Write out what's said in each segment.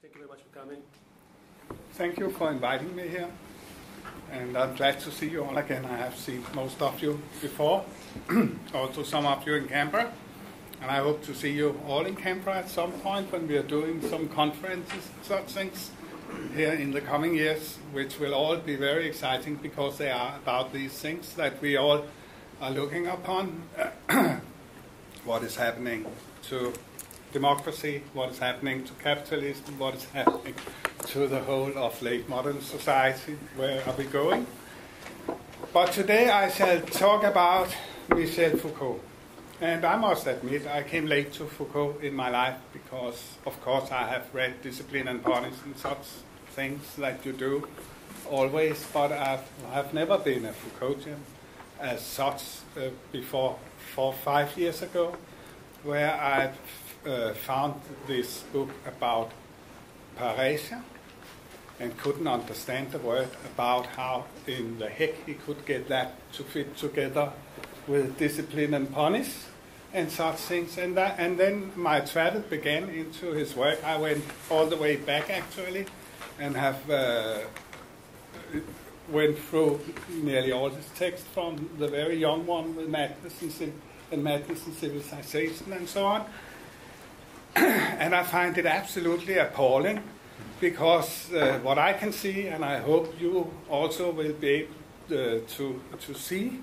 Thank you very much for coming. Thank you for inviting me here. And I'm glad to see you all again. I have seen most of you before, also some of you in Canberra. And I hope to see you all in Canberra at some point when we are doing some conferences, such things, here in the coming years, which will all be very exciting because they are about these things that we all are looking upon. What is happening to democracy, what is happening to capitalism, what is happening to the whole of late modern society, where are we going? But today I shall talk about Michel Foucault. And I must admit, I came late to Foucault in my life because, of course, I have read Discipline and Punish and such things that you do always, but I have never been a Foucaultian as such before 4 or 5 years ago, where I found this book about Parrhesia and couldn't understand the word about how in the heck he could get that to fit together with Discipline and Punish and such things. And then my travel began into his work. I went all the way back actually and have went through nearly all his text from the very young one with Madness and Civilization and so on. And I find it absolutely appalling because what I can see, and I hope you also will be able to see,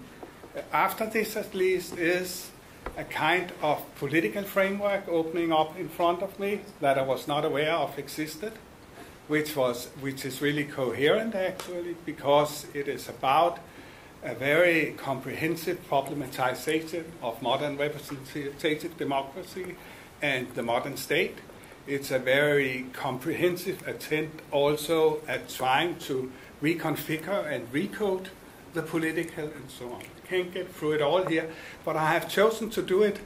after this at least, is a kind of political framework opening up in front of me that I was not aware of existed, which is really coherent actually, because it is about a very comprehensive problematization of modern representative democracy and the modern state. It's a very comprehensive attempt also at trying to reconfigure and recode the political and so on. I can't get through it all here, but I have chosen to do it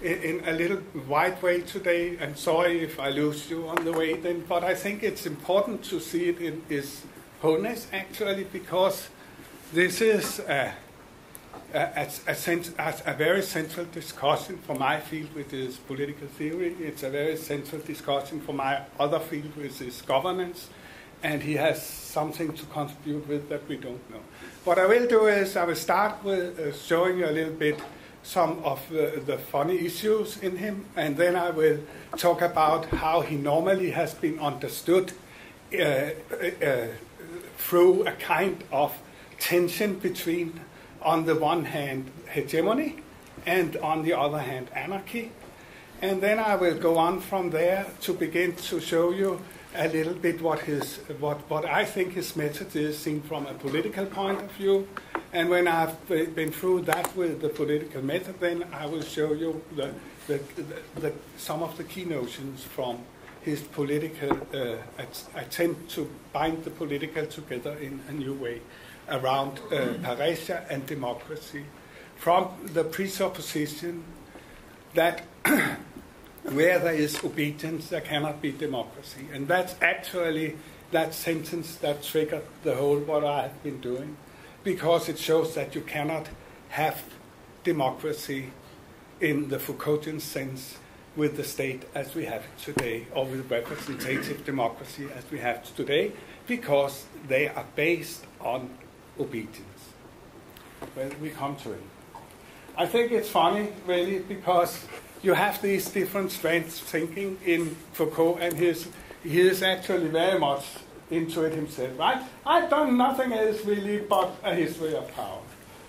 in a little wide way today, and sorry if I lose you on the way then, but I think it's important to see it in its wholeness actually, because this is a very central discussion for my field, which is political theory. It's a very central discussion for my other field, which is governance, and he has something to contribute with that we don't know. What I will do is I will start with showing you a little bit some of the funny issues in him, and then I will talk about how he normally has been understood through a kind of tension between, on the one hand, hegemony, and on the other hand, anarchy. And then I will go on from there to begin to show you a little bit what I think his method is seen from a political point of view. And when I've been through that with the political method, then I will show you some of the key notions from his political attempt to bind the political together in a new way around Parrhesia and democracy, from the presupposition that where there is obedience, there cannot be democracy. And that's actually that sentence that triggered the whole what I have been doing, because it shows that you cannot have democracy in the Foucaultian sense with the state as we have it today, or with representative democracy as we have it today, because they are based on obedience. Well, we come to it. I think it's funny, really, because you have these different strands thinking in Foucault, and he is actually very much into it himself, right? I've done nothing else really but a history of power.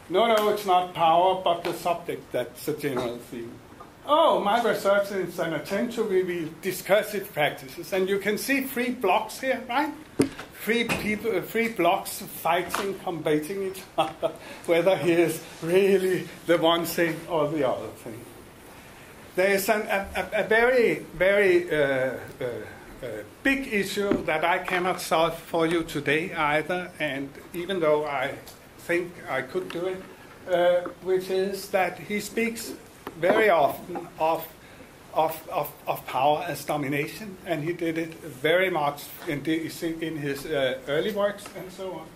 No, it's not power, but the subject that's the general theme. Oh, my research is an attempt to reveal discursive practices, and you can see 3 blocks here, right? 3 people, 3 blocks fighting, combating each other, whether he is really the one thing or the other thing. There is a very, very big issue that I cannot solve for you today either, and even though I think I could do it, which is that he speaks very often of power as domination, and he did it very much in his early works and so on.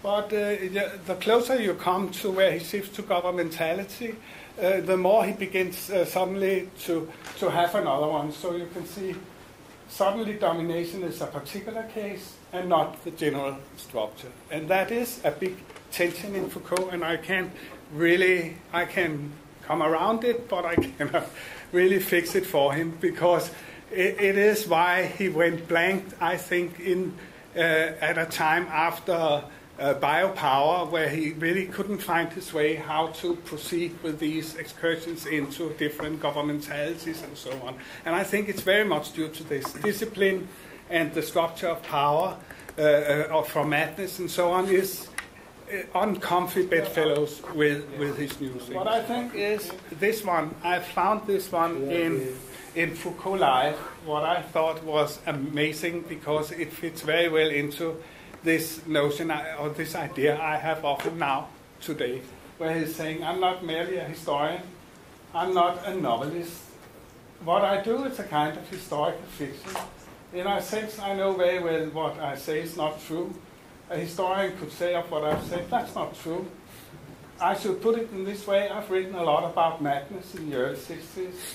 But the closer you come to where he shifts to governmentality, the more he begins suddenly to have another one. So you can see suddenly domination is a particular case and not the general structure. And that is a big tension in Foucault, and I can come around it, but I cannot really fix it for him, because it is why he went blank, I think, at a time after biopower, where he really couldn't find his way how to proceed with these excursions into different governmentalities and so on. And I think it's very much due to this discipline and the structure of power, from madness and so on, is uncomfy Bedfellows with his new thing. What I think is this one. I found this one in Foucault Live, what I thought was amazing, because it fits very well into this notion or this idea I have often now today, where he's saying, I'm not merely a historian, I'm not a novelist. What I do is a kind of historical fiction. In a sense, I know very well what I say is not true. A historian could say of what I've said, that's not true. I should put it in this way. I've written a lot about madness in the early 60s,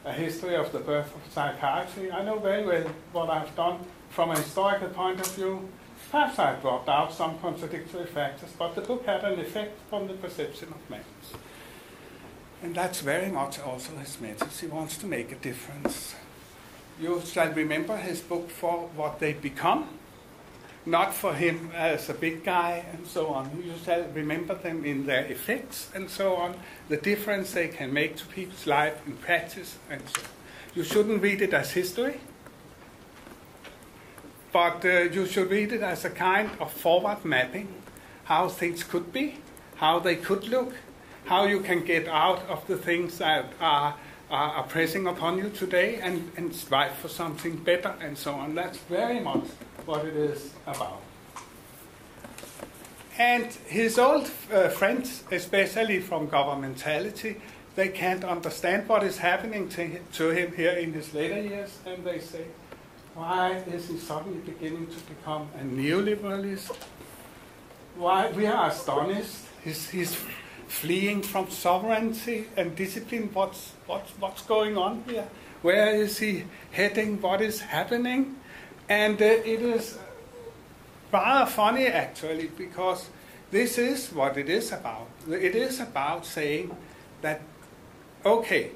a history of the birth of psychiatry. I know very well what I've done from a historical point of view. Perhaps I dropped out some contradictory factors, but the book had an effect on the perception of madness. And that's very much also his message. He wants to make a difference. You shall remember his book for what they become, not for him as a big guy and so on. You shall remember them in their effects and so on, the difference they can make to people's life in practice and so on. You shouldn't read it as history, but you should read it as a kind of forward mapping, how things could be, how they could look, how you can get out of the things that are pressing upon you today and strive for something better and so on. That's very much what it is about. And his old friends, especially from governmentality, they can't understand what is happening to him here in his later years, and they say, why is he suddenly beginning to become a neoliberalist? Why? We are astonished. He's fleeing from sovereignty and discipline. What's going on here? Where is he heading? What is happening? And it is rather funny, actually, because this is what it is about. It is about saying that, okay,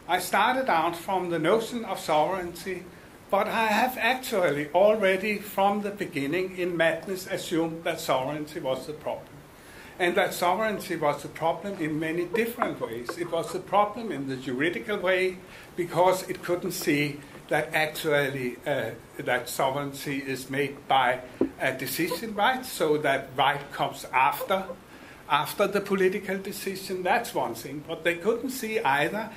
I started out from the notion of sovereignty, but I have actually already from the beginning in madness assumed that sovereignty was the problem. And that sovereignty was the problem in many different ways. It was the problem in the juridical way, because it couldn't see that actually that sovereignty is made by a decision right, so that right comes after the political decision. That's one thing. But they couldn't see either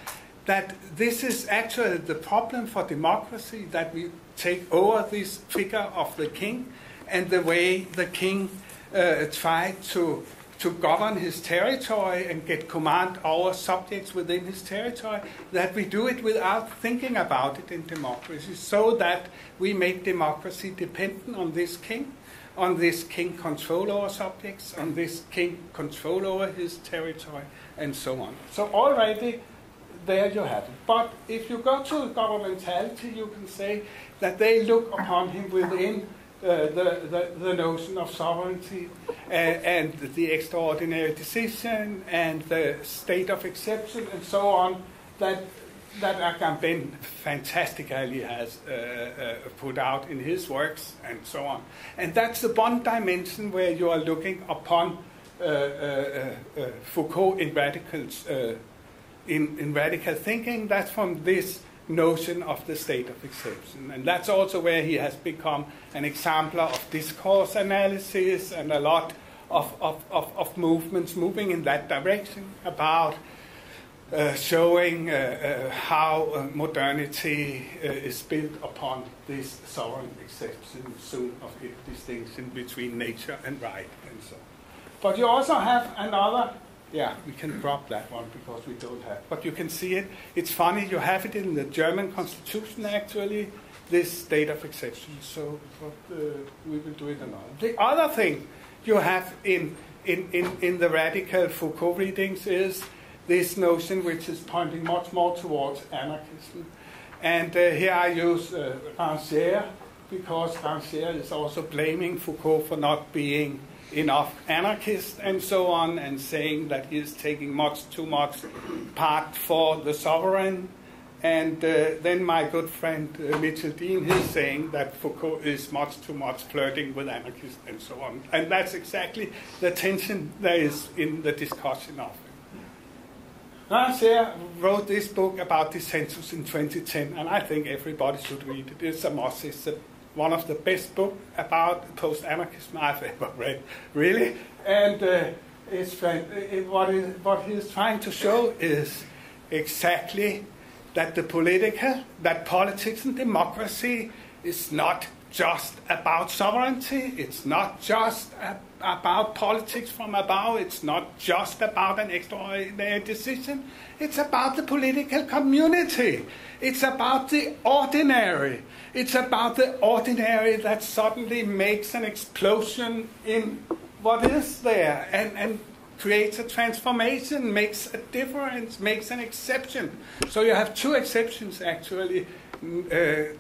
that this is actually the problem for democracy, that we take over this figure of the king and the way the king tried to govern his territory and get command over subjects within his territory, that we do it without thinking about it in democracy, so that we make democracy dependent on this king control over subjects, on this king control over his territory, and so on. So already there you have it. But if you go to governmentality, you can say that they look upon him within the notion of sovereignty and the extraordinary decision and the state of exception and so on, that Agamben fantastically has put out in his works and so on. And that's the one dimension where you are looking upon Foucault in radicals, in radical thinking. That's from this notion of the state of exception. And that's also where he has become an exemplar of discourse analysis and a lot of movements moving in that direction about showing how modernity is built upon this sovereign exception, soon of the distinction between nature and right and so on. But you also have another. Yeah, we can drop that one because we don't have. But you can see it. It's funny, you have it in the German constitution, actually, this state of exception. So we will do it another. The other thing you have in the radical Foucault readings is this notion, which is pointing much more towards anarchism. And here I use Rancière, because Rancière is also blaming Foucault for not being enough anarchist and so on, and saying that he is taking much too much part for the sovereign. And then my good friend Michel Dean is saying that Foucault is much too much flirting with anarchists and so on. And that's exactly the tension there is in the discussion of it. Rancière wrote this book about dissensus in 2010, and I think everybody should read it. It's a must. It's one of the best books about post-anarchism I've ever read, really. And what he's trying to show is exactly that that politics and democracy is not just about sovereignty, it's not just about politics from above, it's not just about an extraordinary decision, it's about the political community, it's about the ordinary, it's about the ordinary that suddenly makes an explosion in what is there and creates a transformation, makes a difference, makes an exception. So you have two exceptions actually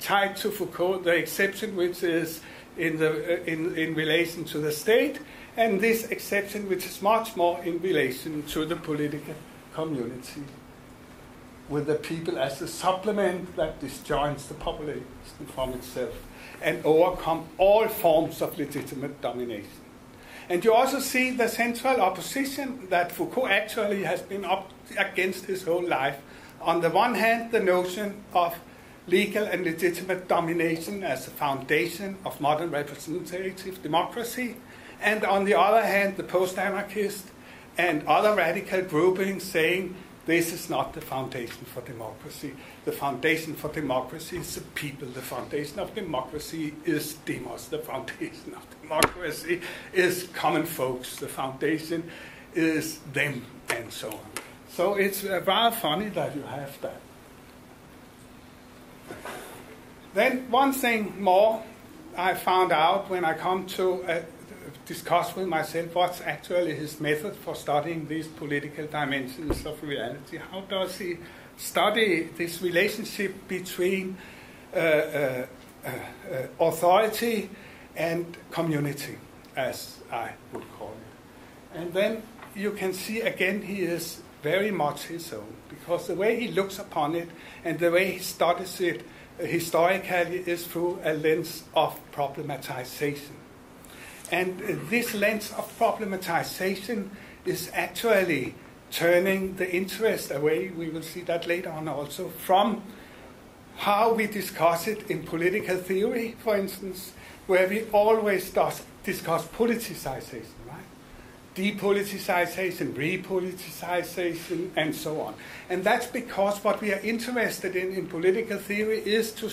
tied to Foucault: the exception which is in relation to the state, and this exception which is much more in relation to the political community, with the people as a supplement that disjoins the population from itself and overcome all forms of legitimate domination. And you also see the central opposition that Foucault actually has been up against his whole life. On the one hand, the notion of legal and legitimate domination as a foundation of modern representative democracy, and on the other hand, the post-anarchist and other radical groupings saying this is not the foundation for democracy. The foundation for democracy is the people. The foundation of democracy is demos. The foundation of democracy is common folks. The foundation is them, and so on. So it's rather funny that you have that. Then one thing more I found out when I come to discuss with myself what's actually his method for studying these political dimensions of reality. How does he study this relationship between authority and community, as I would call it? And then you can see again he is very much his own, because the way he looks upon it and the way he studies it historically is through a lens of problematization. And this lens of problematization is actually turning the interest away, we will see that later on also, from how we discuss it in political theory, for instance, where we always discuss politicization, right? Depoliticization, repoliticization, and so on. And that's because what we are interested in political theory is to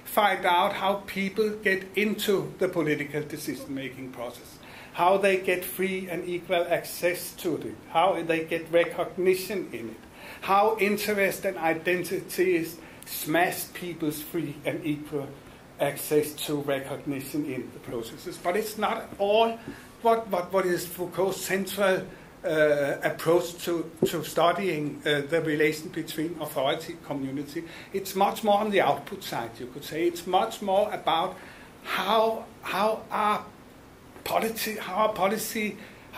find out how people get into the political decision-making process, how they get free and equal access to it, how they get recognition in it, how interest and identities smash people's free and equal access to recognition in the processes. But it's not at all what is Foucault's central approach to studying the relation between authority and community. It's much more on the output side, you could say. It's much more about how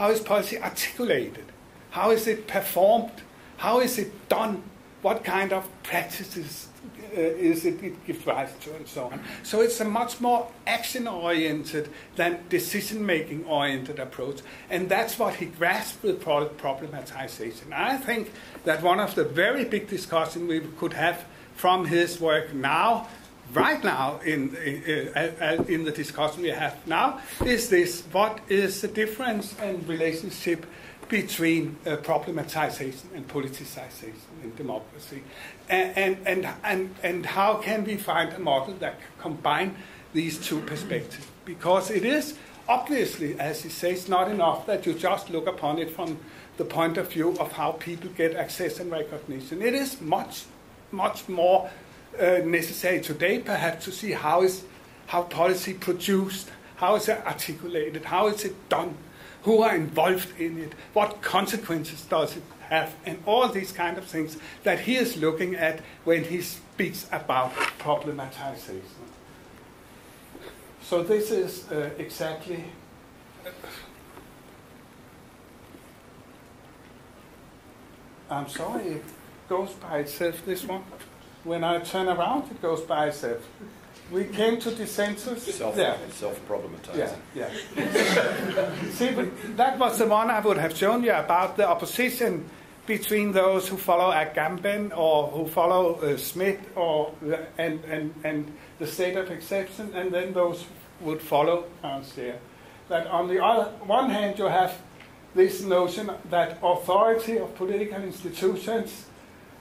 is policy articulated? How is it performed? How is it done? What kind of practices it gives rise to, and so on. So it's a much more action-oriented than decision-making-oriented approach, and that's what he grasped with problematization. I think that one of the very big discussions we could have from his work now, right now, in the discussion we have now, is this: what is the difference and relationship between problematization and politicization in democracy, and how can we find a model that can combine these two perspectives? Because it is obviously, as he says, not enough that you just look upon it from the point of view of how people get access and recognition. It is much more necessary today, perhaps, to see how policy produced, how is it articulated, how is it done, who are involved in it, what consequences does it have, and all these kind of things that he is looking at when he speaks about problematization. So this is exactly... I'm sorry, it goes by itself, this one. When I turn around, it goes by itself. We came to dissensus. Self-problematizing. Yeah. See, that was the one I would have shown you about the opposition between those who follow Agamben or who follow Smith and the state of exception, and then those who would follow Parrhesia. That on the other one hand, you have this notion that authority of political institutions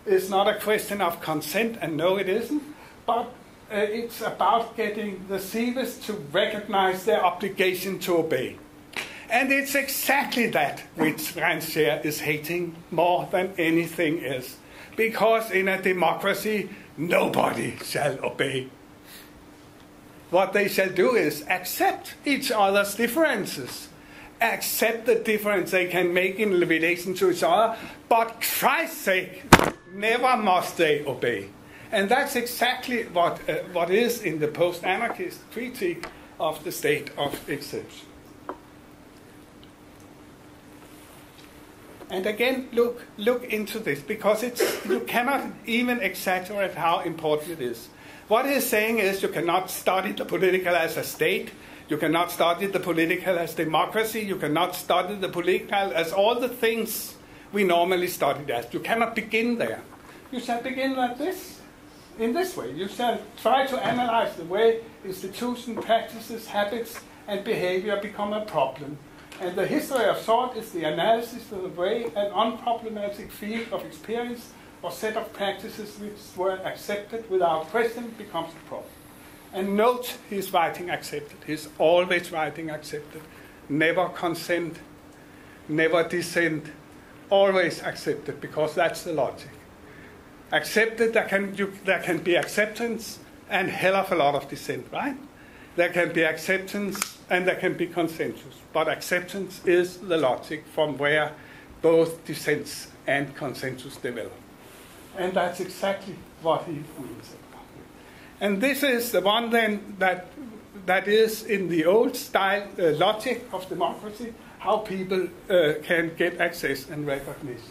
is not a question of consent, and no, it isn't, but it's about getting the civics to recognize their obligation to obey. And it's exactly that which Rancière is hating more than anything else. Because in a democracy, nobody shall obey. What they shall do is accept each other's differences. Accept the difference they can make in relation to each other, but Christ's sake, never must they obey. And that's exactly what is in the post-anarchist critique of the state of exception. And again, look into this, because you cannot even exaggerate how important it is. What he's saying is you cannot study the political as a state, you cannot study the political as democracy, you cannot study the political as all the things we normally study as. You cannot begin there. You shall begin like this, in this way. You shall try to analyze the way institution, practices, habits, and behavior become a problem. And the history of thought is the analysis of the way an unproblematic field of experience or set of practices which were accepted without question becomes a problem. And note, he's writing accepted. He's always writing accepted. Never consent, never dissent, always accepted, because that's the logic. Accepted, there can be acceptance and hell of a lot of dissent, right? There can be acceptance and there can be consensus. But acceptance is the logic from where both dissents and consensus develop. And that's exactly what he means. And this is the one then that is in the old style logic of democracy, how people can get access and recognition.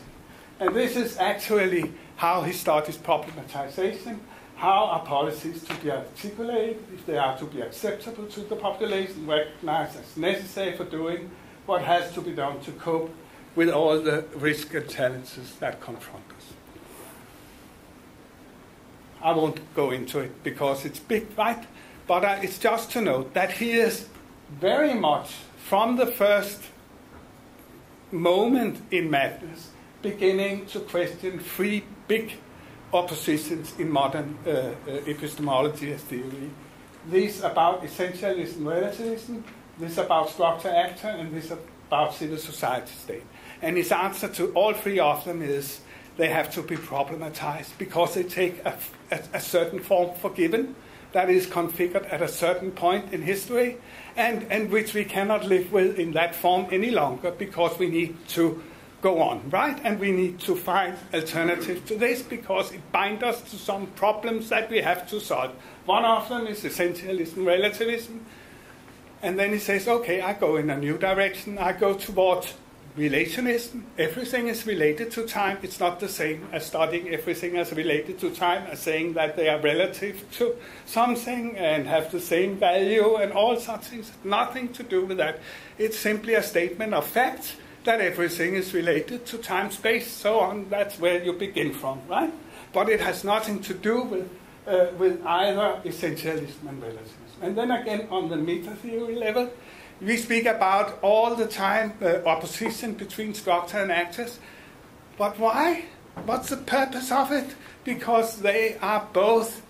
And this is actually how he studies problematization. How are policies to be articulated, if they are to be acceptable to the population, recognized as necessary for doing what has to be done to cope with all the risks and challenges that confront us. I won't go into it because it's big, right? But it's just to note that he is very much, from the first moment in madness, beginning to question three big oppositions in modern epistemology as theory. This about essentialism, relativism, this about structure-actor, and this about civil society state. And his answer to all three of them is they have to be problematized because they take a certain form for given that is configured at a certain point in history and which we cannot live with in that form any longer because we need to go on, right? And we need to find alternatives to this because it binds us to some problems that we have to solve. One of them is essentialism, relativism. And then he says, okay, I go in a new direction. I go towards relationism. Everything is related to time. It's not the same as studying everything as related to time, as saying that they are relative to something and have the same value and all such things. Nothing to do with that. It's simply a statement of facts that everything is related to time, space, so on. That's where you begin from, right? But it has nothing to do with either essentialism and relativism. And then again, on the meta-theory level, we speak about all the time opposition between structure and actors. But why? What's the purpose of it? Because they are both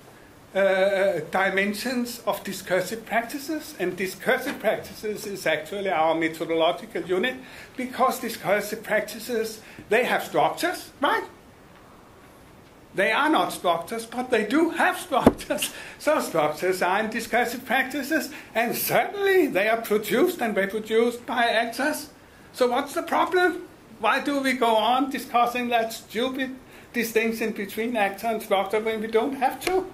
dimensions of discursive practices, and discursive practices is actually our methodological unit, because discursive practices, they have structures, right? They are not structures, but they do have structures. So structures are in discursive practices, and certainly they are produced and reproduced by actors. So what's the problem? Why do we go on discussing that stupid distinction between actor and structure when we don't have to?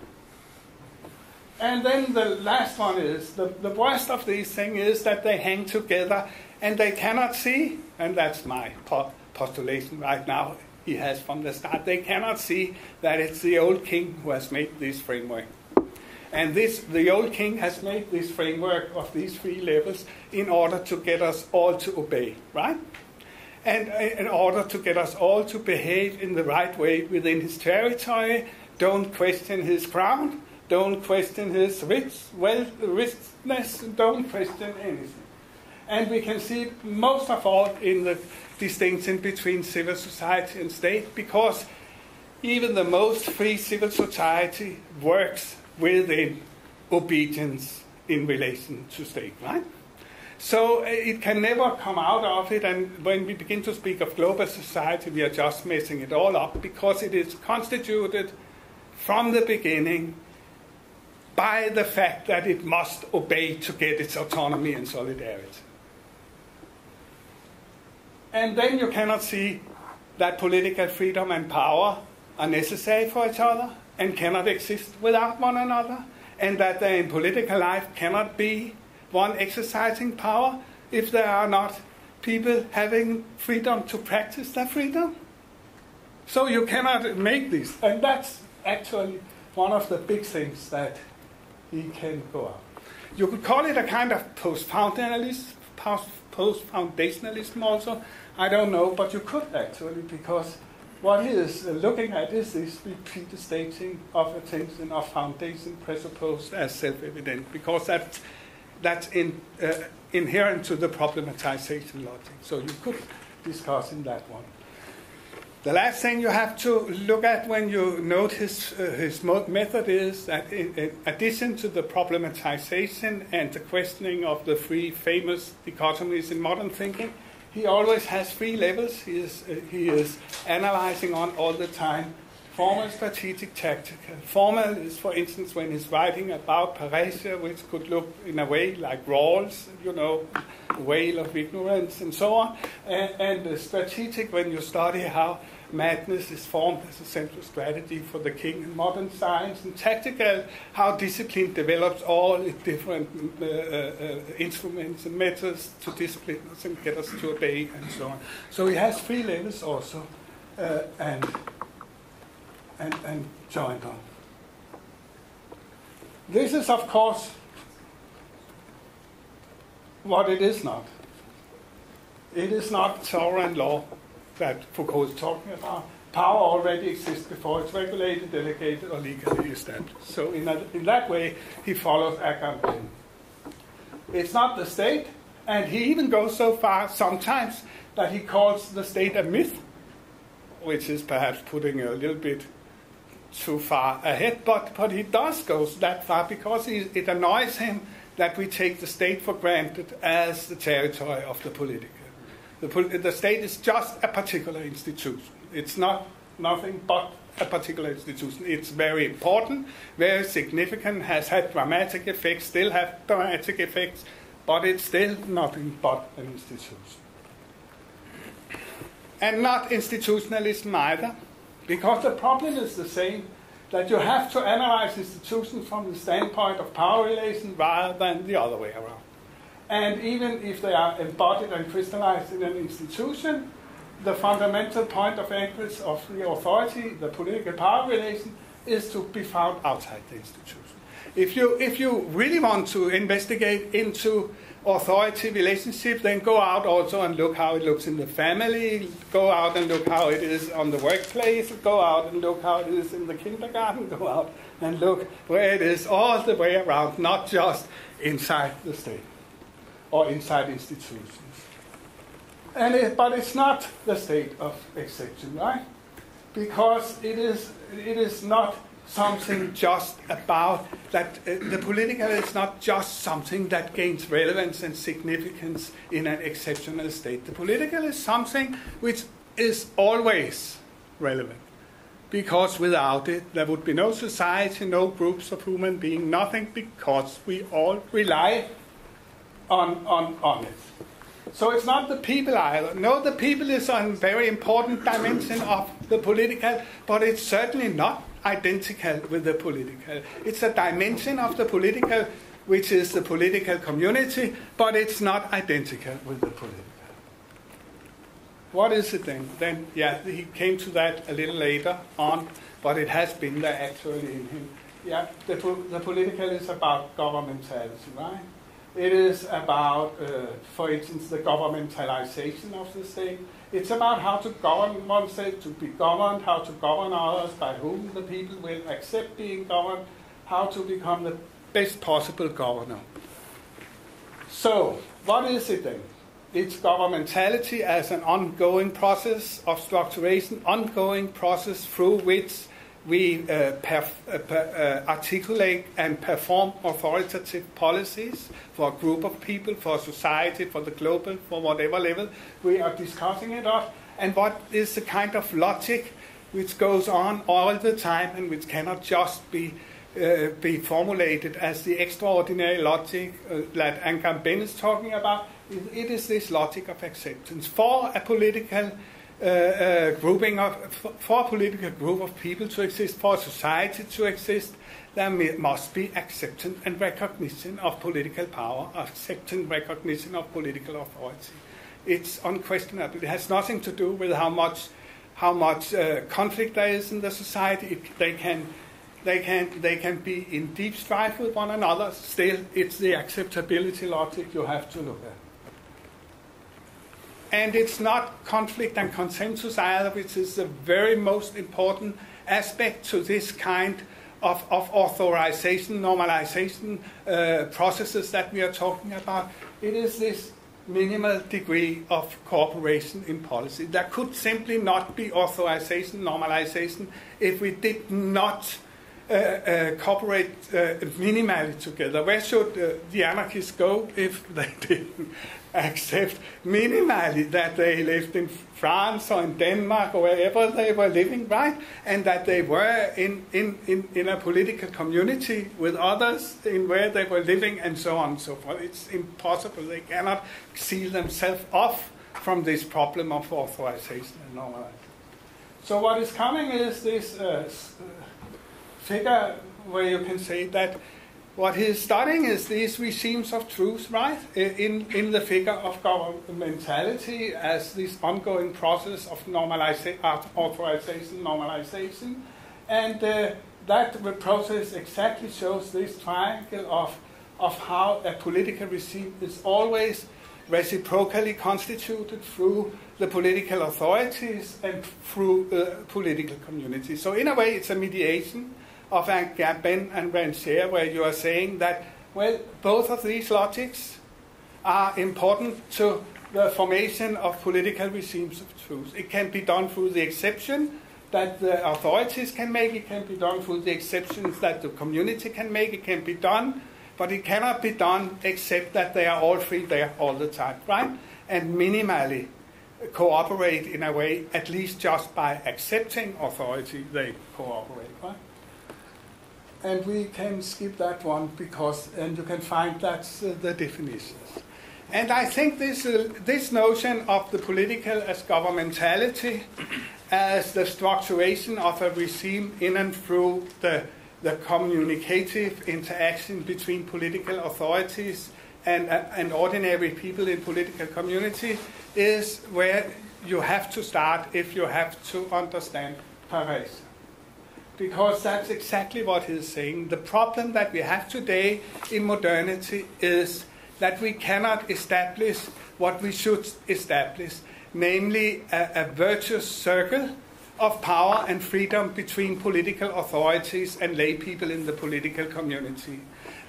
And then the last one is, the worst of these things is that they hang together and they cannot see, and that's my postulation right now, he has from the start, they cannot see that it's the old king who has made this framework. And the old king has made this framework of these three levels in order to get us all to obey, right? And in order to get us all to behave in the right way within his territory, don't question his crown, don't question his richness, don't question anything. And we can see it most of all in the distinction between civil society and state, because even the most free civil society works within obedience in relation to state, right? So it can never come out of it, and when we begin to speak of global society, we are just messing it all up, because it is constituted from the beginning by the fact that it must obey to get its autonomy and solidarity. And then you cannot see that political freedom and power are necessary for each other and cannot exist without one another, and that there in political life cannot be one exercising power if there are not people having freedom to practice that freedom. So you cannot make this, and that's actually one of the big things that he can go out. You could call it a kind of post-foundationalism also. I don't know, but you could actually, because what he is looking at is this repeated stating of attention of foundation presupposed as self-evident, because that's inherent to the problematization logic. So you could discuss in that one. The last thing you have to look at when you note his method is that in addition to the problematization and the questioning of the three famous dichotomies in modern thinking, he always has three levels. He is analyzing on all the time: formal, strategic, tactical. Formal is, for instance, when he's writing about Parrhesia, which could look in a way like Rawls, the whale of ignorance and so on. And the strategic, when you study how madness is formed as a central strategy for the king in modern science. And tactical, how discipline develops all its different instruments and methods to discipline us and get us to obey and so on. So he has three levels also, and joined on. This is, of course, what it is not. It is not sovereign law that Foucault is talking about. Power already exists before it's regulated, delegated, or legally established. So in that way, he follows Agamben. It's not the state, and he even goes so far sometimes that he calls the state a myth, which is perhaps putting a little bit too far ahead, but he does go that far because it annoys him that we take the state for granted as the territory of the political. The state is just a particular institution. It's not nothing but a particular institution. It's very important, very significant, has had dramatic effects, still have dramatic effects, but it's still nothing but an institution. And not institutionalism either, because the problem is the same, that you have to analyze institutions from the standpoint of power relation rather than the other way around. And even if they are embodied and crystallized in an institution, the fundamental point of entrance of the authority, the political power relation, is to be found outside the institution. If you really want to investigate into authority relationship, then go out also and look how it looks in the family, go out and look how it is on the workplace, go out and look how it is in the kindergarten, go out and look where it is all the way around, not just inside the state or inside institutions. But it's not the state of exception, right? Because it is not something just about that. The political is not just something that gains relevance and significance in an exceptional state. The political is something which is always relevant, because without it there would be no society, no groups of human beings, nothing, because we all rely on it. So it's not the people either. No, the people is a very important dimension of the political, but it's certainly not identical with the political. It's a dimension of the political, which is the political community, but it's not identical with the political. What is it then? Then, yeah, he came to that a little later on, but it has been there actually in him. Yeah, the political is about governmentality, right? It is about, for instance, the governmentalization of the state. It's about how to govern oneself, to be governed, how to govern others, by whom the people will accept being governed, how to become the best possible governor. So, what is it then? It's governmentality as an ongoing process of structuration, ongoing process through which we articulate and perform authoritative policies for a group of people, for society, for the global, for whatever level we are discussing it of, and what is the kind of logic which goes on all the time and which cannot just be formulated as the extraordinary logic that Henrik Bang is talking about. It is this logic of acceptance. For a political for a political group of people to exist, for a society to exist, there must be acceptance and recognition of political power, acceptance and recognition of political authority. It's unquestionable. It has nothing to do with how much conflict there is in the society. They can be in deep strife with one another. Still, it's the acceptability logic you have to look at. And it's not conflict and consensus either, which is the very most important aspect to this kind of authorization, normalization processes that we are talking about. It is this minimal degree of cooperation in policy. There could simply not be authorization, normalization, if we did not cooperate minimally together. Where should the anarchists go if they didn't accept minimally that they lived in France or in Denmark or wherever they were living, right? And that they were in a political community with others in where they were living and so on and so forth. It's impossible. They cannot seal themselves off from this problem of authorization and normalization. So what is coming is this figure where you can say that what he is studying is these regimes of truth, right? In the figure of governmentality as this ongoing process of authorization, normalization. And that process exactly shows this triangle of how a political regime is always reciprocally constituted through the political authorities and through political communities. So in a way, it's a mediation of Henrik Bang and Parrhesia, where you are saying that, well, both of these logics are important to the formation of political regimes of truth. It can be done through the exception that the authorities can make, it can be done through the exceptions that the community can make, it can be done, but it cannot be done except that they are all three there all the time, right? And minimally cooperate in a way, at least just by accepting authority, they cooperate, right? And we can skip that one and you can find that's the definitions. And I think this notion of the political as governmentality, as the structuration of a regime in and through the communicative interaction between political authorities and ordinary people in political community, is where you have to start if you have to understand Parrhesia. Because that's exactly what he's saying. The problem that we have today in modernity is that we cannot establish what we should establish, namely a virtuous circle of power and freedom between political authorities and lay people in the political community.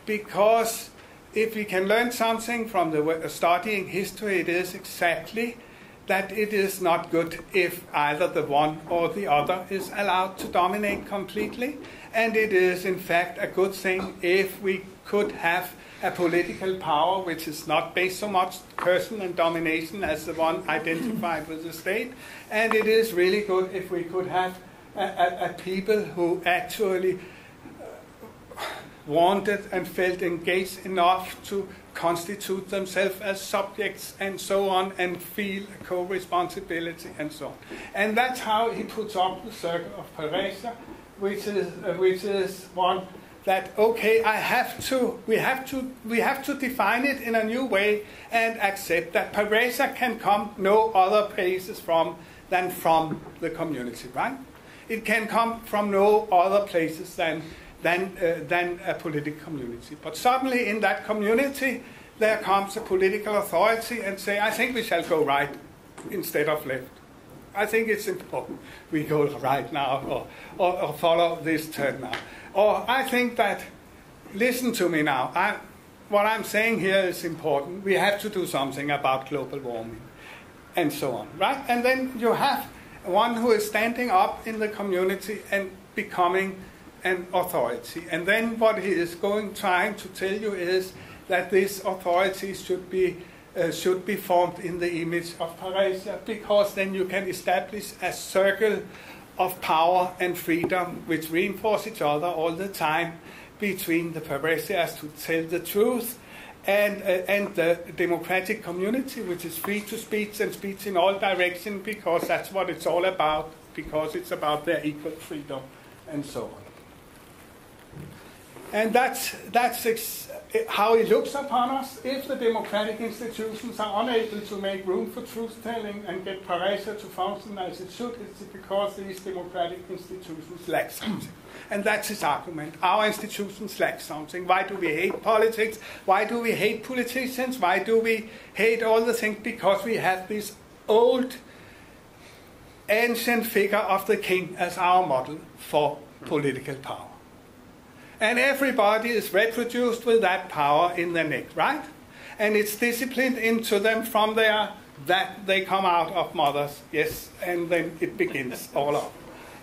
Because if we can learn something from studying history, it is exactly that it is not good if either the one or the other is allowed to dominate completely. And it is, in fact, a good thing if we could have a political power which is not based so much person and domination as the one identified with the state. And it is really good if we could have a people who actually wanted and felt engaged enough to constitute themselves as subjects and so on, and feel a co-responsibility and so on. And that's how he puts up the circle of Parrhesia, which is one that, okay, we have to define it in a new way and accept that Parrhesia can come no other places than from the community, right? It can come from no other places than a political community. But suddenly in that community, there comes a political authority and say, I think we shall go right instead of left. I think it's important we go right now, or follow this turn now. Or I think that, listen to me now, what I'm saying here is important. We have to do something about global warming, and so on, right? And then you have one who is standing up in the community and becoming an authority. And then what he is trying to tell you is that this authority should be formed in the image of Parrhesia, because then you can establish a circle of power and freedom which reinforce each other all the time between the Parrhesias to tell the truth and the democratic community, which is free to speech and speech in all directions, because that's what it's all about, because it's about their equal freedom and so on. And that's how he looks upon us. If the democratic institutions are unable to make room for truth-telling and get Parrhesia to function as it should, it's because these democratic institutions lack something. And that's his argument. Our institutions lack something. Why do we hate politics? Why do we hate politicians? Why do we hate all the things? Because we have this old, ancient figure of the king as our model for political power. And everybody is reproduced with that power in their neck, right? And it's disciplined into them from there that they come out of mothers, yes, and then it begins all up.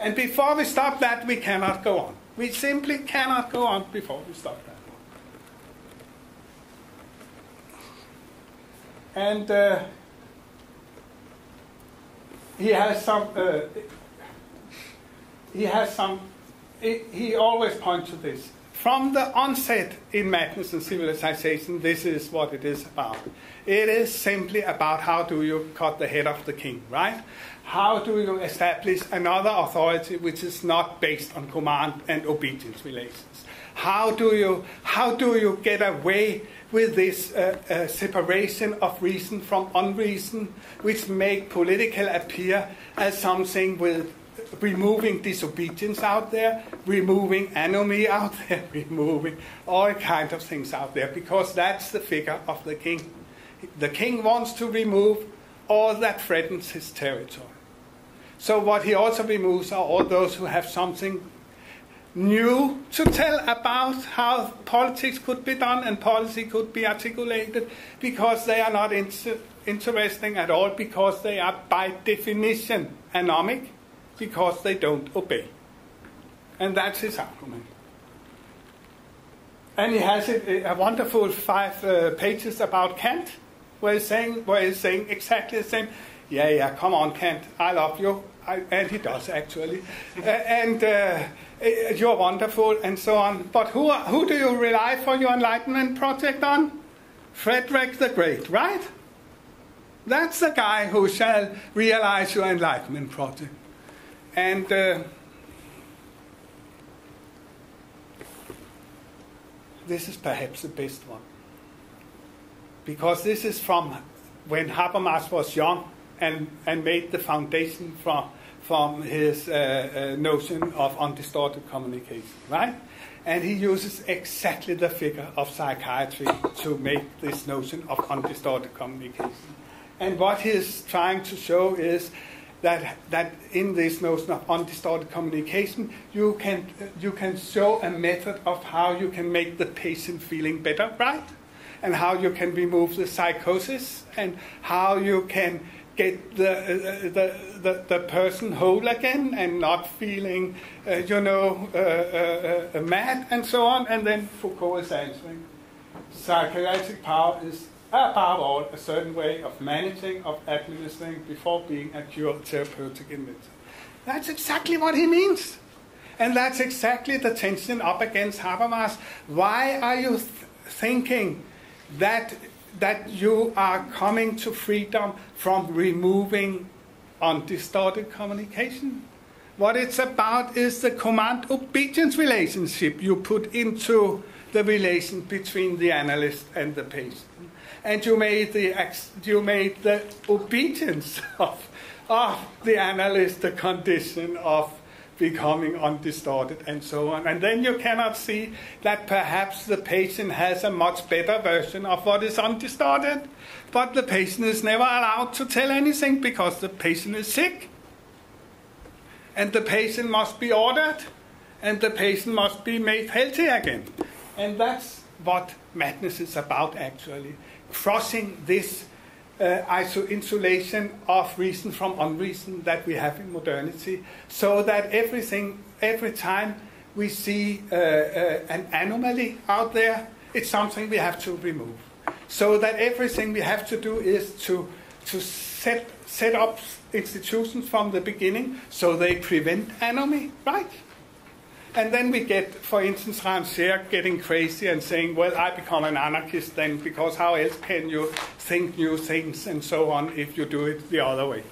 And before we stop that, we cannot go on. We simply cannot go on before we stop that. And he always points to this. From the onset in Madness and Civilization, this is what it is about. It is simply about how do you cut the head of the king, right? How do you establish another authority which is not based on command and obedience relations? How do you get away with this separation of reason from unreason, which make political appear as something with removing disobedience out there, removing anomie out there, removing all kinds of things out there, because that's the figure of the king. The king wants to remove all that threatens his territory. So what he also removes are all those who have something new to tell about how politics could be done and policy could be articulated, because they are not interesting at all, because they are by definition anomic, because they don't obey. And that's his argument. And he has a wonderful 5 pages about Kant, where he's saying exactly the same. Yeah, come on, Kant, I love you. And he does, actually. You're wonderful, and so on. But who do you rely for your Enlightenment project on? Frederick the Great, right? That's the guy who shall realize your Enlightenment project. And this is perhaps the best one. Because this is from when Habermas was young and made the foundation from his notion of undistorted communication, right? And he uses exactly the figure of psychiatry to make this notion of undistorted communication. And what he is trying to show is that in this notion of undistorted communication, you can show a method of how you can make the patient feeling better, right? And how you can remove the psychosis, and how you can get the person whole again and not feeling, mad and so on. And then Foucault is answering, psychiatric power is above all a certain way of managing, of administering, before being a cure therapeutic invention. That's exactly what he means. And that's exactly the tension up against Habermas. Why are you thinking that you are coming to freedom from removing undistorted communication? What it's about is the command-obedience relationship you put into the relation between the analyst and the patient. And you made the obedience of the analyst the condition of becoming undistorted and so on. And then you cannot see that perhaps the patient has a much better version of what is undistorted, but the patient is never allowed to tell anything because the patient is sick. And the patient must be ordered, and the patient must be made healthy again. And that's what madness is about, actually. Crossing this insulation of reason from unreason that we have in modernity, so that every time we see an anomaly out there, it's something we have to remove. So that everything we have to do is to set up institutions from the beginning so they prevent anomaly, right? And then we get, for instance, Rancière getting crazy and saying, well, I become an anarchist then, because how else can you think new things and so on if you do it the other way?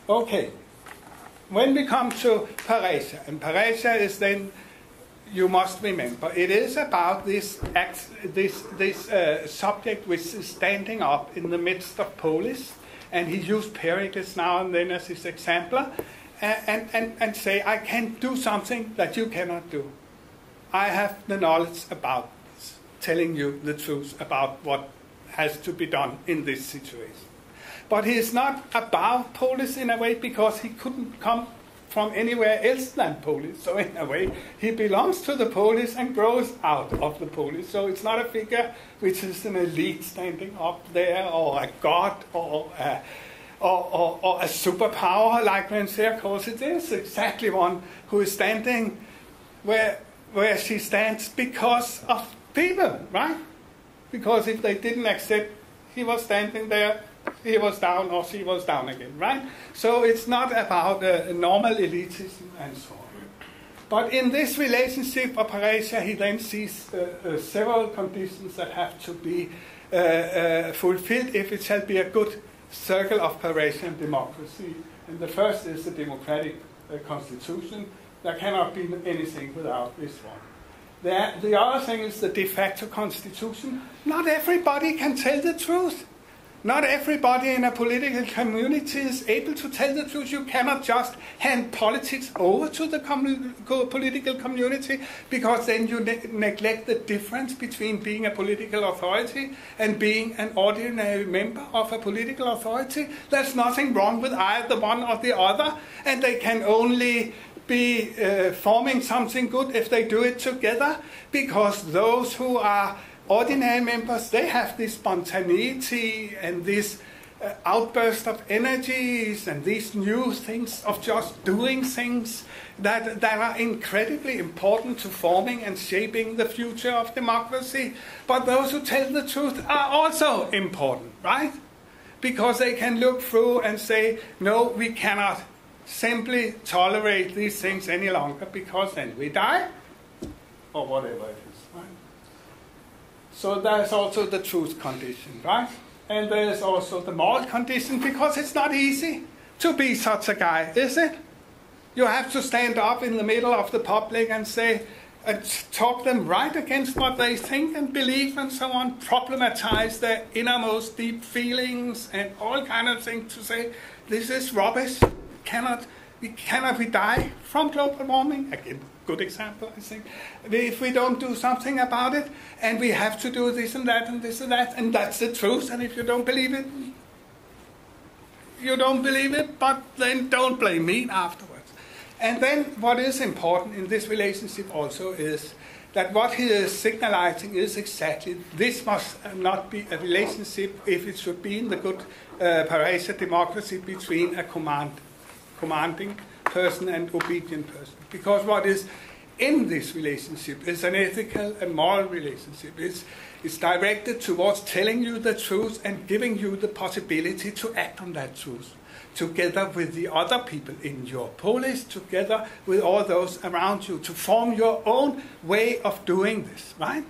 Okay. When we come to Parrhesia, and Parrhesia is then, you must remember, it is about this subject which is standing up in the midst of polis, and he used Pericles now and then as his exemplar, and say, I can do something that you cannot do. I have the knowledge about this, telling you the truth about what has to be done in this situation. But he is not above polis in a way, because he couldn't come from anywhere else than polis. So in a way, he belongs to the polis and grows out of the polis. So it's not a figure which is an elite standing up there, or a god, or a superpower, like Rancière calls it. It's exactly one who is standing where she stands because of people, right? Because if they didn't accept he was standing there, he was down, or she was down again, right? So it's not about normal elitism and so on. But in this relationship of Parrhesia, he then sees several conditions that have to be fulfilled if it shall be a good circle of Parrhesian democracy. And the first is the democratic constitution. There cannot be anything without this one. The other thing is the de facto constitution. Not everybody can tell the truth. Not everybody in a political community is able to tell the truth. You cannot just hand politics over to the political community, because then you neglect the difference between being a political authority and being an ordinary member of a political authority. There's nothing wrong with either one or the other, and they can only be forming something good if they do it together, because those who are ordinary members, they have this spontaneity and this outburst of energies and these new things of just doing things that are incredibly important to forming and shaping the future of democracy. But those who tell the truth are also important, right? Because they can look through and say, no, we cannot simply tolerate these things any longer, because then we die, or whatever it is, right? So there's also the truth condition, right? And there's also the moral condition, because it's not easy to be such a guy, is it? You have to stand up in the middle of the public and say, and talk them right against what they think and believe and so on, problematize their innermost deep feelings and all kind of things, to say, this is rubbish. Cannot we die from global warming? Again, good example, I think. If we don't do something about it, and we have to do this and that and this and that, and that's the truth, and if you don't believe it, you don't believe it, but then don't blame me afterwards. And then what is important in this relationship also is that what he is signalizing is exactly, this must not be a relationship, if it should be in the good Parrhesia democracy, between a commanding person and obedient person. Because what is in this relationship is an ethical and moral relationship. It's directed towards telling you the truth and giving you the possibility to act on that truth. together with the other people in your polis, together with all those around you, to form your own way of doing this, right?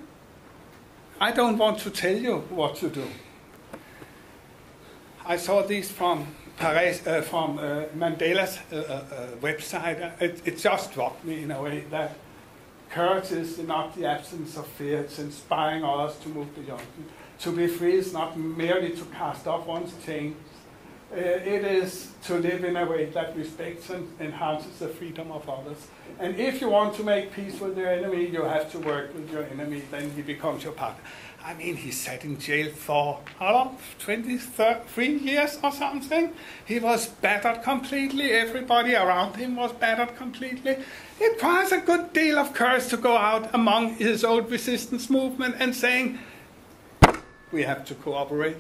I don't want to tell you what to do. I saw these from Mandela's website. It just struck me in a way that courage is not the absence of fear, it's inspiring others to move beyond it. To be free is not merely to cast off one's chains. It is to live in a way that respects and enhances the freedom of others. And if you want to make peace with your enemy, you have to work with your enemy, then he becomes your partner. I mean, he sat in jail for, how long? 23 years or something? He was battered completely. Everybody around him was battered completely. It requires a good deal of courage to go out among his old resistance movement and saying, we have to cooperate.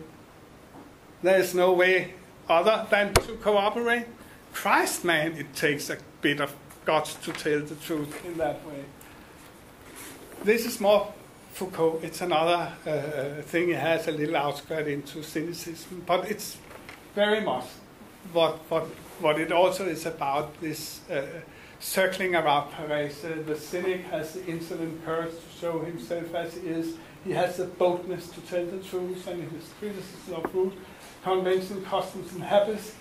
There is no way other than to cooperate. Christ, man, it takes a bit of guts to tell the truth in that way. This is more Foucault. It's another thing. It has a little outskirt into cynicism, but it's very much what it also is about, this circling around Parrhesia. The cynic has the insolent courage to show himself as he is. He has the boldness to tell the truth, and in his criticism of rules, convention, customs, and habits,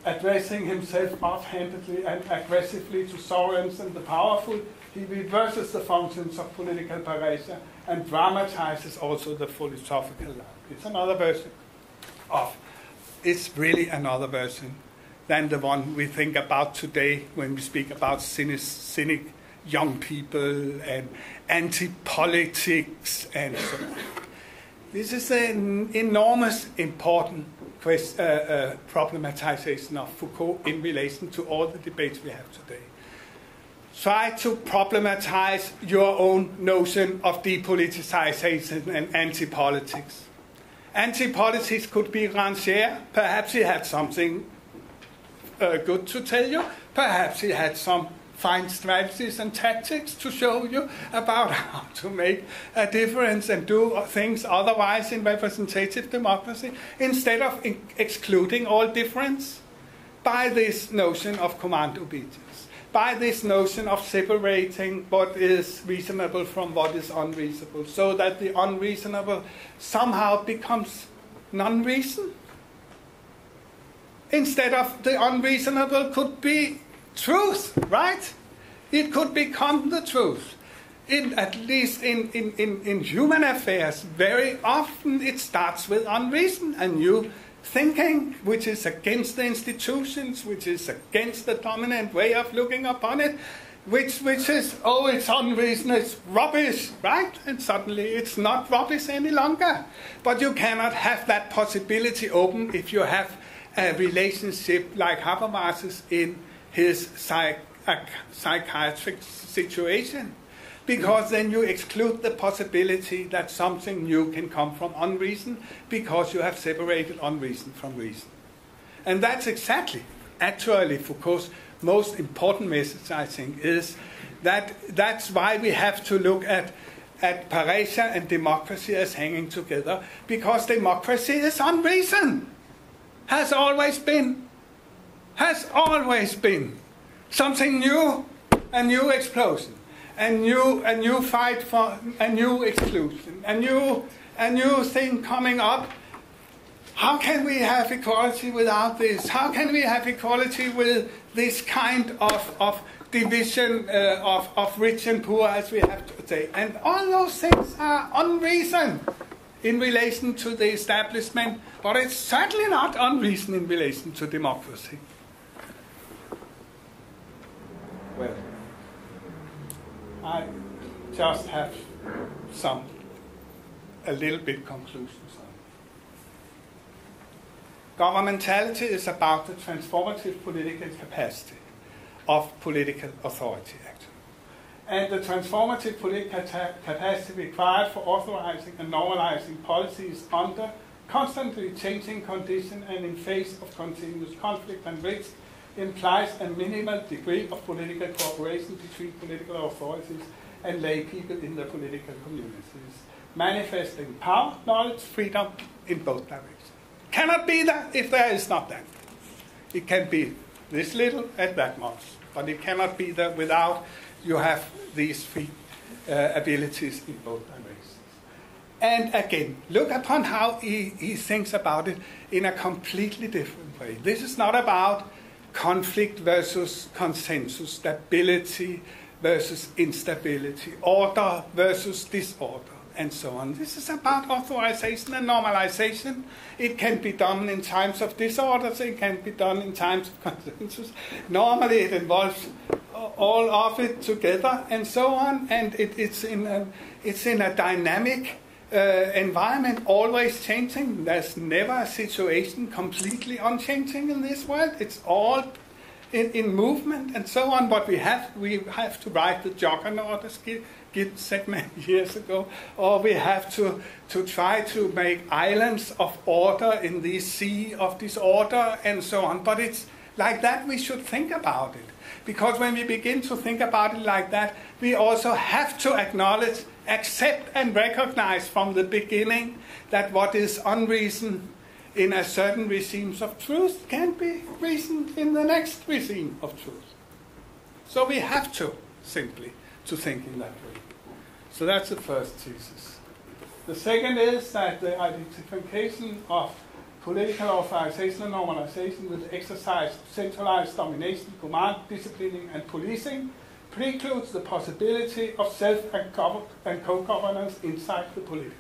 addressing himself offhandedly and aggressively to sovereigns and the powerful, he reverses the functions of political Parrhesia and dramatizes also the philosophical life. It's another version it's really another version than the one we think about today when we speak about cynic young people and anti-politics and so on. This is an enormous, important problematization of Foucault in relation to all the debates we have today. Try to problematize your own notion of depoliticization and anti-politics. Anti-politics could be Rancière. Perhaps he had something good to tell you. Perhaps he had some fine strategies and tactics to show you about how to make a difference and do things otherwise in representative democracy, instead of excluding all difference by this notion of command obedience, by this notion of separating what is reasonable from what is unreasonable, so that the unreasonable somehow becomes non-reason. Instead of the unreasonable could be truth, right? It could become the truth. At least in human affairs, very often it starts with unreason and new thinking, which is against the institutions, which is against the dominant way of looking upon it, which is, oh, it's unreason, it's rubbish, right? And suddenly it's not rubbish any longer. But you cannot have that possibility open if you have a relationship like Habermas's in his psychiatric situation, because then you exclude the possibility that something new can come from unreason, because you have separated unreason from reason. And that's exactly, actually, Foucault's most important message, I think, is that that's why we have to look at Parrhesia and democracy as hanging together, because democracy is unreason. Has always been. Something new, a new explosion, a new fight for a new exclusion, a new thing coming up. How can we have equality without this? How can we have equality with this kind of division of rich and poor as we have today? And all those things are unreason in relation to the establishment, but it's certainly not unreason in relation to democracy. Well, I just have a little bit conclusions on it. Governmentality is about the transformative political capacity of political authority, actually. And the transformative political capacity required for authorizing and normalizing policies under constantly changing conditions and in face of continuous conflict and risk implies a minimal degree of political cooperation between political authorities and lay people in the political communities, manifesting power, knowledge, freedom in both directions. cannot be that if there is not that. It can be this little and that much, but it cannot be that without you have these three abilities in both directions. And again, look upon how he thinks about it in a completely different way. This is not about conflict versus consensus, stability versus instability, order versus disorder, and so on. This is about authorization and normalization. It can be done in times of disorders, it can be done in times of consensus. Normally it involves all of it together, and so on, and it's in a dynamic environment, always changing. There's never a situation completely unchanging in this world. It's all in movement and so on. But we have to write the juggernaut, as Gid said many years ago, or we have to try to make islands of order in the sea of disorder and so on. But it's like that we should think about it. Because when we begin to think about it like that, we also have to acknowledge, accept and recognize from the beginning that what is unreasoned in a certain regime of truth can be reasoned in the next regime of truth. So we have to simply to think in that way. So that's the first thesis. The second is that the identification of political authorization and normalization with exercise of centralized domination, command, disciplining, and policing precludes the possibility of self and co-governance inside the political.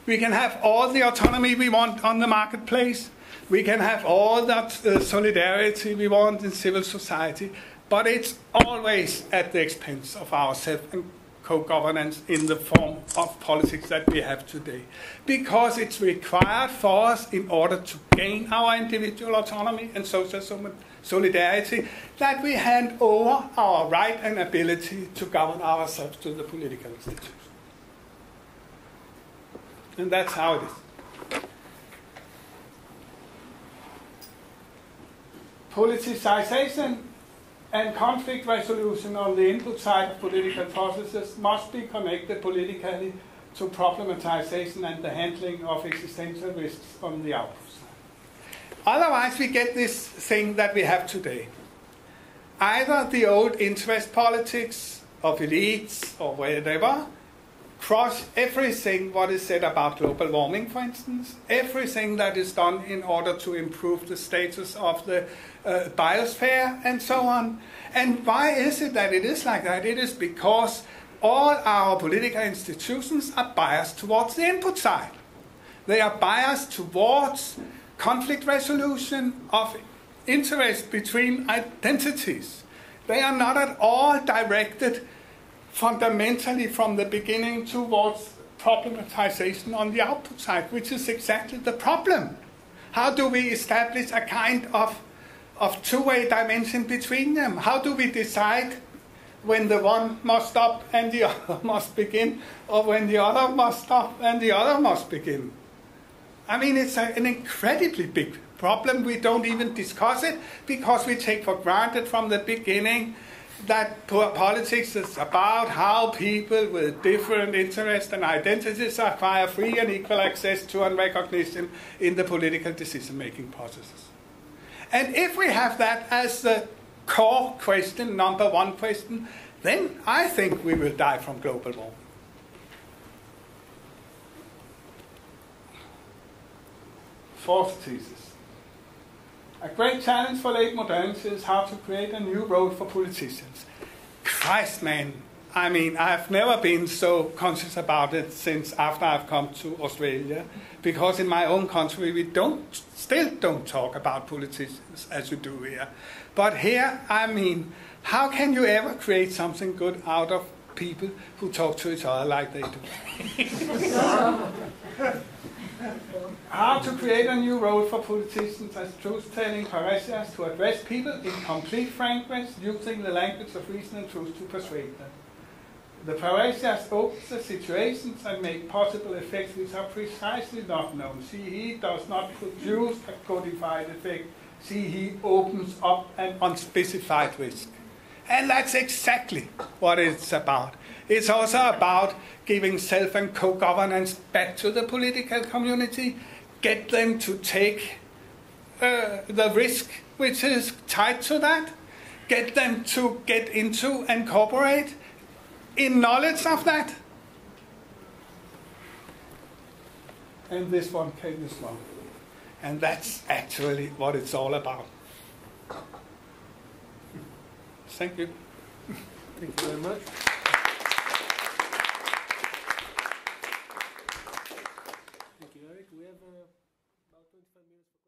We can have all the autonomy we want on the marketplace. We can have all that solidarity we want in civil society, but it's always at the expense of our self and co-governance in the form of politics that we have today. Because it's required for us in order to gain our individual autonomy and social solidarity that we hand over our right and ability to govern ourselves to the political institutions. And that's how it is. Politicization and conflict resolution on the input side of political processes must be connected politically to problematization and the handling of existential risks on the output side. Otherwise, we get this thing that we have today. Either the old interest politics of elites or whatever crush everything what is said about global warming, for instance, everything that is done in order to improve the status of the biosphere and so on. And why is it that it is like that? It is because all our political institutions are biased towards the input side. They are biased towards conflict resolution of interest between identities. They are not at all directed fundamentally from the beginning towards problematization on the output side, which is exactly the problem. How do we establish a kind of two-way dimension between them? How do we decide when the one must stop and the other must begin, or when the other must stop and the other must begin? I mean, it's an incredibly big problem. We don't even discuss it because we take for granted from the beginning that politics is about how people with different interests and identities acquire free and equal access to and recognition in the political decision-making processes. And if we have that as the core question, number one question, then I think we will die from global warming. Fourth thesis. A great challenge for late modernity is how to create a new role for politicians. Christ, man, I mean, I've never been so conscious about it since after I've come to Australia, because in my own country we still don't talk about politicians as you do here. But here, I mean, how can you ever create something good out of people who talk to each other like they do? How to create a new role for politicians as truth-telling Parrhesias to address people in complete frankness, using the language of reason and truth to persuade them. The Parrhesias opens the situations and make possible effects which are precisely not known. See, he does not produce a codified effect. See, he opens up an unspecified risk. And that's exactly what it's about. It's also about giving self and co-governance back to the political community, get them to take the risk which is tied to that, get them to get into and cooperate in knowledge of that. And this one came as well. And that's actually what it's all about. Thank you. Thank you very much. Thank you, Eric. We have about 25 minutes for